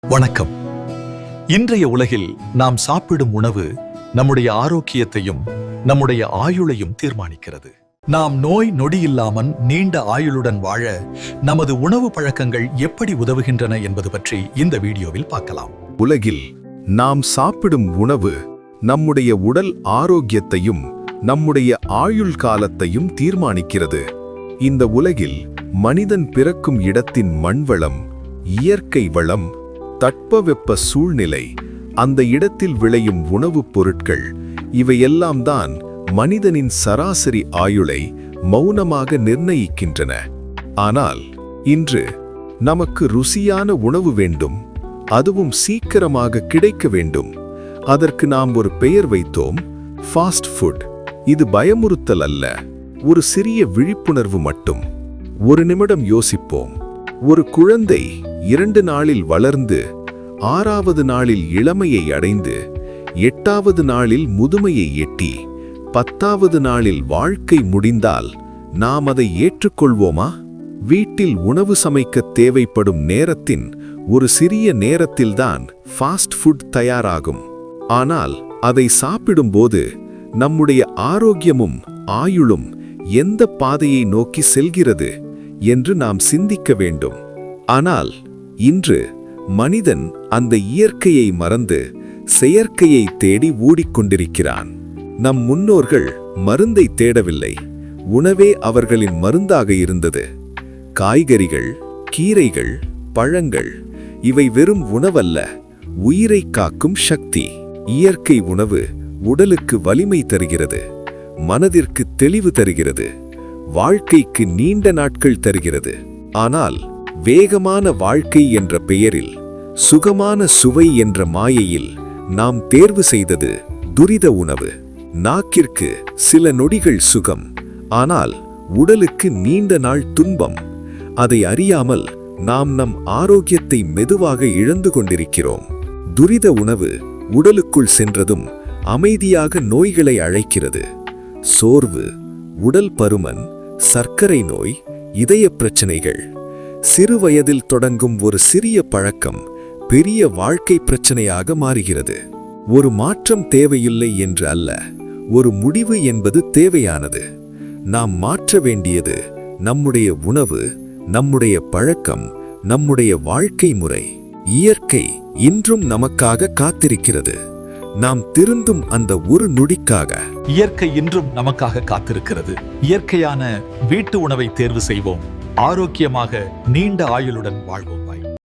வணக்கம். இன்றைய உலகில் நாம் சாப்பிடும் உணவு நம்முடைய ஆரோக்கியத்தையும் நம்முடைய ஆயுளையும் தீர்மானிக்கிறது. நாம் நோய் நொடியில்லாமல் நீண்ட ஆயுளுடன் வாழ நமது உணவு பழக்கங்கள் எப்படி உதவுகின்றன என்பது பற்றி இந்த வீடியோவில் பார்க்கலாம். உலகில் நாம் சாப்பிடும் உணவு நம்முடைய உடல் ஆரோக்கியத்தையும் நம்முடைய ஆயுள் காலத்தையும் தீர்மானிக்கிறது. இந்த உலகில் மனிதன் பிறக்கும் இடத்தின் மண்வளம், இயற்கை வளம், தட்பவெப்ப சூழ்நிலை, அந்த இடத்தில் விளையும் உணவுப் பொருட்கள், இவையெல்லாம் தான் மனிதனின் சராசரி ஆயுளை மௌனமாக நிர்ணயிக்கின்றன. ஆனால் இன்று நமக்கு ருசியான உணவு வேண்டும், அதுவும் சீக்கிரமாக கிடைக்க வேண்டும். அதற்கு நாம் ஒரு பெயர் வைத்தோம், ஃபாஸ்ட் ஃபுட். இது பயமுறுத்தல் அல்ல, ஒரு சிறிய விழிப்புணர்வு மட்டும். ஒரு நிமிடம் யோசிப்போம். ஒரு குழந்தை 2 நாளில் வளர்ந்து 6வது நாளில் இளமையை அடைந்து 8வது நாளில் முதுமையை எட்டி 10வது நாளில் வாழ்க்கை முடிந்தால் நாம் அதை ஏற்றுக்கொள்வோமா? வீட்டில் உணவு சமைக்க தேவைப்படும் நேரத்தின் ஒரு சிறிய நேரத்தில்தான் ஃபாஸ்ட் ஃபுட் தயாராகும். ஆனால் அதை சாப்பிடும்போது நம்முடைய ஆரோக்கியமும் ஆயுளும் எந்த பாதையை நோக்கி செல்கிறது என்று நாம் சிந்திக்க வேண்டும். ஆனால் இன்று மனிதன் அந்த இயற்கையை மறந்து செயற்கையை தேடி ஓடிக்கொண்டிருக்கிறான். நம் முன்னோர்கள் மருந்தை தேடவில்லை, உணவே அவர்களின் மருந்தாக இருந்தது. காய்கறிகள், கீரைகள், பழங்கள், இவை வெறும் உணவல்ல, உயிரை காக்கும் சக்தி. இயற்கை உணவு உடலுக்கு வலிமை தருகிறது, மனதிற்கு தெளிவு தருகிறது, வாழ்க்கைக்கு நீண்ட நாட்கள் தருகிறது. ஆனால் வேகமான வாழ்க்கை என்ற பெயரில், சுகமான சுவை என்ற மாயையில் நாம் தேர்வு செய்தது துரித உணவு. நாக்கிற்கு சில நொடிகள் சுகம், ஆனால் உடலுக்கு நீண்ட நாள் துன்பம். அதை அறியாமல் நாம் நம் ஆரோக்கியத்தை மெதுவாக இழந்து கொண்டிருக்கிறோம். துரித உணவு உடலுக்குள் சென்றதும் அமைதியாக நோய்களை அழைக்கிறது. சோர்வு, உடல் பருமன், சர்க்கரை நோய், இதய பிரச்சனைகள். சிறு வயதில் தொடங்கும் ஒரு சிறிய பழக்கம் பெரிய வாழ்க்கை பிரச்சனையாக மாறுகிறது. ஒரு மாற்றம் தேவையில்லை என்று அல்ல, ஒரு முடிவு என்பது தேவையானது. நாம் மாற்ற வேண்டியது நம்முடைய உணவு, நம்முடைய பழக்கம், நம்முடைய வாழ்க்கை முறை. இயற்கை இன்றும் நமக்காக காத்திருக்கிறது. நாம் திருந்தும் அந்த ஒரு நொடிக்காக. இயற்கை இன்றும் நமக்காக காத்திருக்கிறது. இயற்கையான வீட்டு உணவை தேர்வு செய்வோம். ஆரோக்கியமாக நீண்ட ஆயுளுடன் வாழ்வோம்.